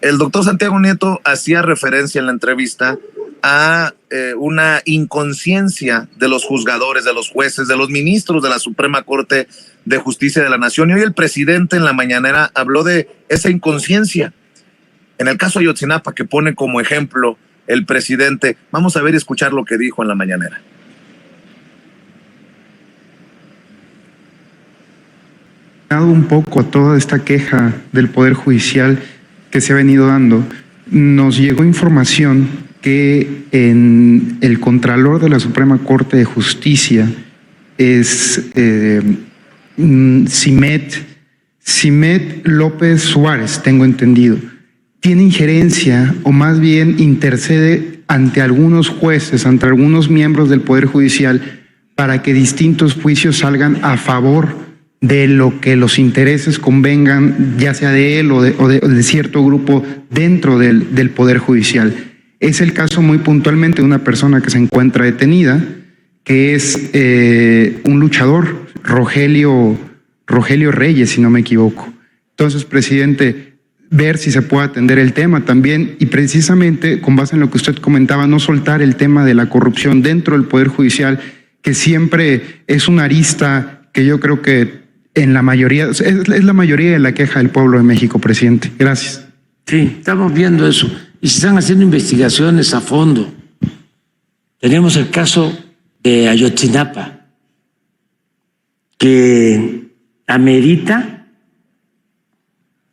El doctor Santiago Nieto hacía referencia en la entrevista a una inconsciencia de los juzgadores, de los jueces, de los ministros de la Suprema Corte de Justicia de la Nación. Y hoy el presidente en la mañanera habló de esa inconsciencia. En el caso de Ayotzinapa, que pone como ejemplo el presidente, vamos a ver y escuchar lo que dijo en la mañanera. Un poco a toda esta queja del Poder Judicial que se ha venido dando, nos llegó información que en el Contralor de la Suprema Corte de Justicia es Simet López Suárez, tengo entendido, tiene injerencia o más bien intercede ante algunos jueces, ante algunos miembros del Poder Judicial para que distintos juicios salgan a favor de lo que los intereses convengan, ya sea de él o de cierto grupo dentro del Poder Judicial. Es el caso muy puntualmente de una persona que se encuentra detenida, que es un luchador, Rogelio Reyes, si no me equivoco. Entonces, presidente, ver si se puede atender el tema también y precisamente con base en lo que usted comentaba, no soltar el tema de la corrupción dentro del Poder Judicial, que siempre es una arista que yo creo que en la mayoría, es la mayoría de la queja del pueblo de México, presidente. Gracias. Sí, estamos viendo eso y se están haciendo investigaciones a fondo. Tenemos el caso de Ayotzinapa, que amerita,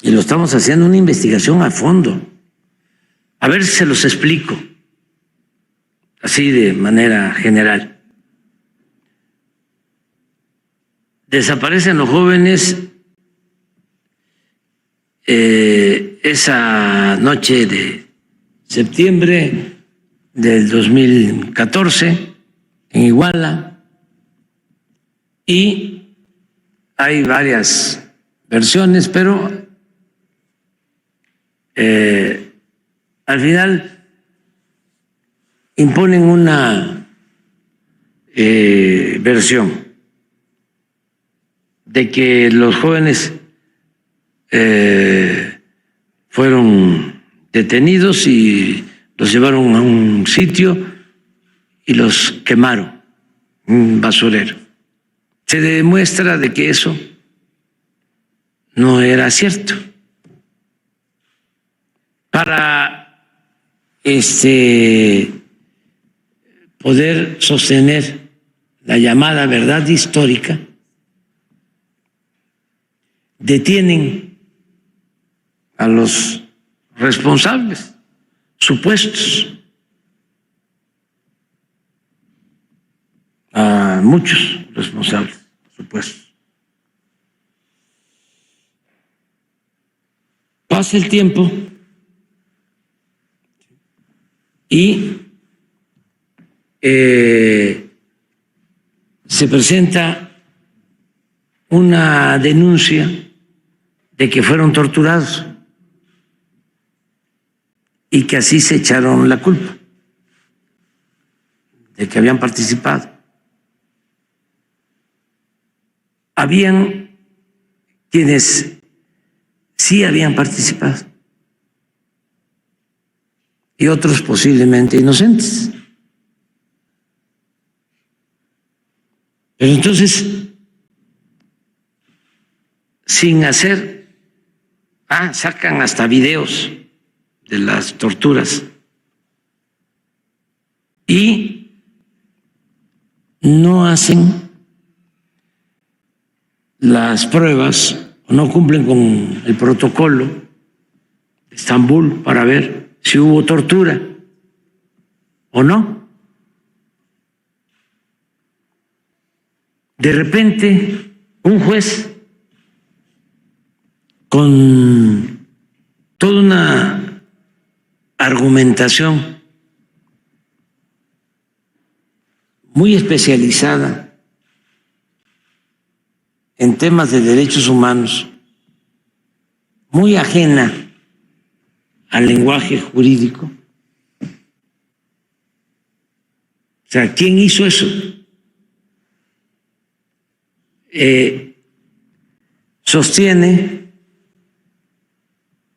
y lo estamos haciendo, una investigación a fondo. A ver si se los explico, así de manera general. Desaparecen los jóvenes esa noche de septiembre del 2014 en Iguala y hay varias versiones, pero al final imponen una versión de que los jóvenes fueron detenidos y los llevaron a un sitio y los quemaron, un basurero. Se demuestra de que eso no era cierto. Para poder sostener la llamada verdad histórica, detienen a los responsables supuestos, a muchos responsables supuestos. Pasa el tiempo y se presenta una denuncia de que fueron torturados y que así se echaron la culpa de que habían participado. Habían quienes sí habían participado y otros posiblemente inocentes. Pero entonces, sin hacer, sacan hasta videos de las torturas y no hacen las pruebas, no cumplen con el protocolo de Estambul para ver si hubo tortura o no. De repente, un juez con toda una argumentación muy especializada en temas de derechos humanos, muy ajena al lenguaje jurídico. O sea, ¿quién hizo eso? Sostiene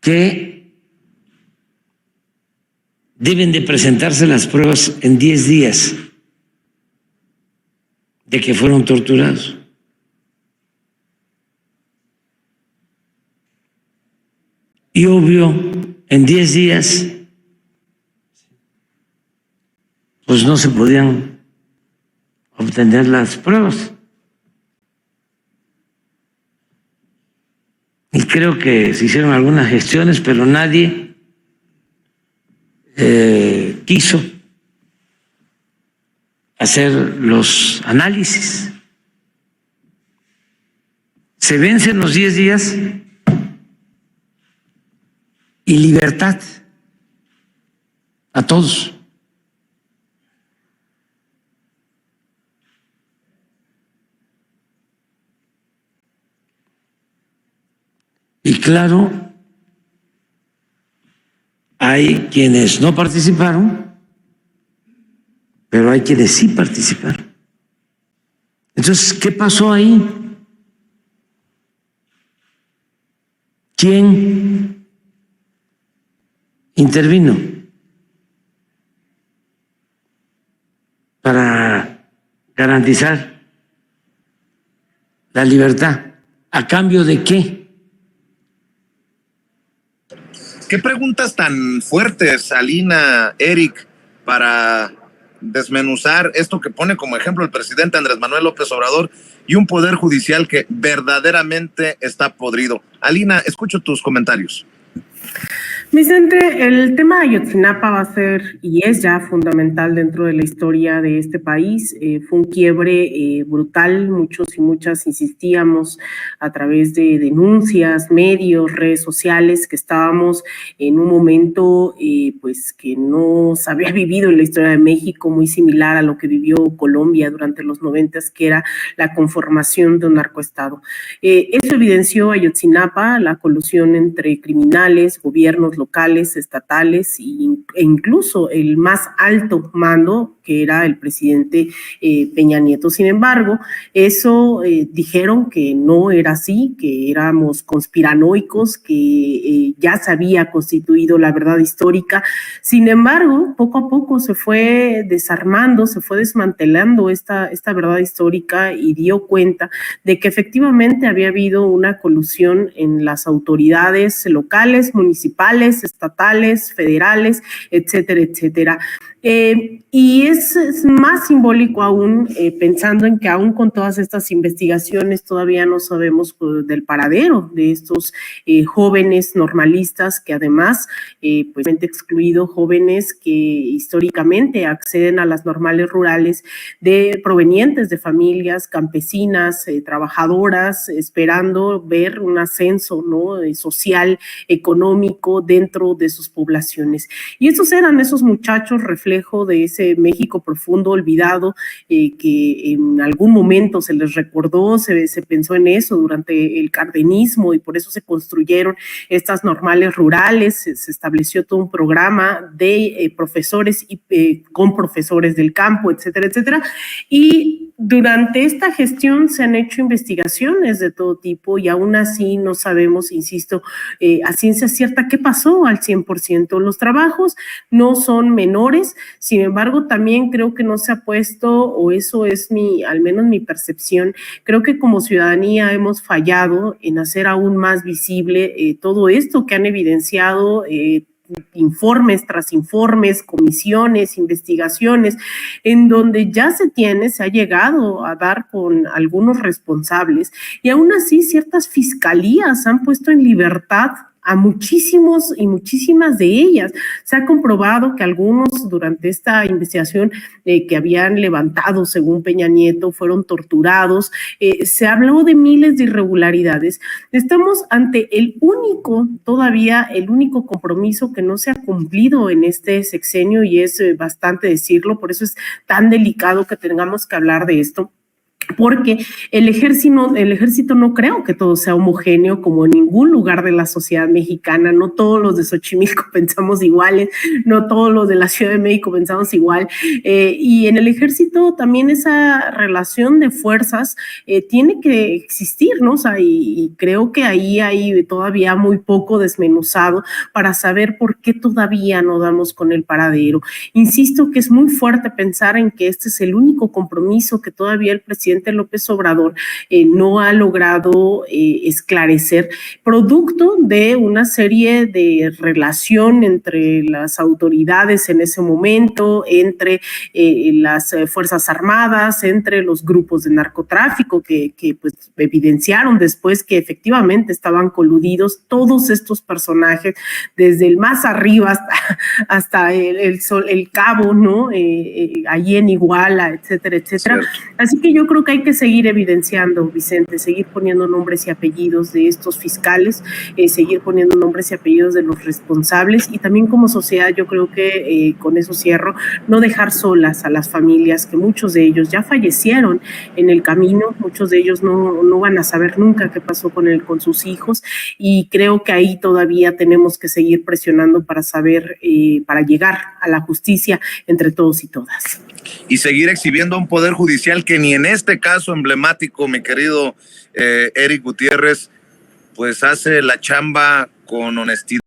que deben de presentarse las pruebas en 10 días de que fueron torturados. Y obvio, en 10 días, pues no se podían obtener las pruebas. Y creo que se hicieron algunas gestiones, pero nadie quiso hacer los análisis. Se vencen los 10 días y libertad a todos. Y claro, hay quienes no participaron, pero hay quienes sí participaron. Entonces, ¿qué pasó ahí? ¿Quién intervino para garantizar la libertad? ¿A cambio de qué? ¿Qué preguntas tan fuertes, Alina, Eric, para desmenuzar esto que pone como ejemplo el presidente Andrés Manuel López Obrador y un poder judicial que verdaderamente está podrido? Alina, escucho tus comentarios. Vicente, el tema de Ayotzinapa va a ser y es ya fundamental dentro de la historia de este país. Fue un quiebre brutal, muchos y muchas insistíamos a través de denuncias, medios, redes sociales, que estábamos en un momento pues que no se había vivido en la historia de México, muy similar a lo que vivió Colombia durante los 90s, que era la conformación de un narcoestado. Eso evidenció Ayotzinapa, la colusión entre criminales, gobiernos locales, estatales e incluso el más alto mando, que era el presidente Peña Nieto. Sin embargo, eso dijeron que no era así, que éramos conspiranoicos, que ya se había constituido la verdad histórica. Sin embargo, poco a poco se fue desarmando, se fue desmantelando esta verdad histórica y dio cuenta de que efectivamente había habido una colusión en las autoridades locales, municipales, estatales, federales, etcétera, etcétera. Y es más simbólico aún, pensando en que aún con todas estas investigaciones todavía no sabemos del paradero de estos jóvenes normalistas, que además, pues excluido jóvenes que históricamente acceden a las normales rurales provenientes de familias campesinas, trabajadoras, esperando ver un ascenso, ¿no?, social, económico dentro de sus poblaciones. Y esos muchachos reflejo de ese México profundo, olvidado, que en algún momento se les recordó, se pensó en eso durante el cardenismo y por eso se construyeron estas normales rurales, se estableció todo un programa de profesores y con profesores del campo, etcétera, etcétera. Y durante esta gestión se han hecho investigaciones de todo tipo y aún así no sabemos, insisto, a ciencia cierta qué pasó al 100%. Los trabajos no son menores, sin embargo, también creo que no se ha puesto, o eso es al menos mi percepción, creo que como ciudadanía hemos fallado en hacer aún más visible todo esto que han evidenciado informes tras informes, comisiones, investigaciones, en donde ya se ha llegado a dar con algunos responsables y aún así ciertas fiscalías han puesto en libertad a muchísimos y muchísimas de ellas. Se ha comprobado que algunos durante esta investigación que habían levantado, según Peña Nieto, fueron torturados. Se habló de miles de irregularidades. Estamos ante el único compromiso que no se ha cumplido en este sexenio y es bastante decirlo, por eso es tan delicado que tengamos que hablar de esto. porque el ejército no creo que todo sea homogéneo como en ningún lugar de la sociedad mexicana, no todos los de Xochimilco pensamos iguales, no todos los de la Ciudad de México pensamos igual, y en el ejército también esa relación de fuerzas tiene que existir, ¿no? O sea, y creo que ahí hay todavía muy poco desmenuzado para saber por qué todavía no damos con el paradero. Insisto que es muy fuerte pensar en que este es el único compromiso que todavía el presidente López Obrador no ha logrado esclarecer, producto de una serie de relación entre las autoridades en ese momento, entre las Fuerzas Armadas, entre los grupos de narcotráfico que pues evidenciaron después que efectivamente estaban coludidos todos estos personajes, desde el más arriba hasta el cabo, ¿no? Allí en Iguala, etcétera, etcétera. Cierto. Así que yo creo que hay que seguir evidenciando, Vicente, seguir poniendo nombres y apellidos de estos fiscales, seguir poniendo nombres y apellidos de los responsables, y también como sociedad yo creo que con eso cierro, no dejar solas a las familias, que muchos de ellos ya fallecieron en el camino, muchos de ellos no van a saber nunca qué pasó con sus hijos, y creo que ahí todavía tenemos que seguir presionando para saber, para llegar a la justicia entre todos y todas. Y seguir exhibiendo un poder judicial que ni en este caso emblemático, mi querido Eric Gutiérrez, pues hace la chamba con honestidad.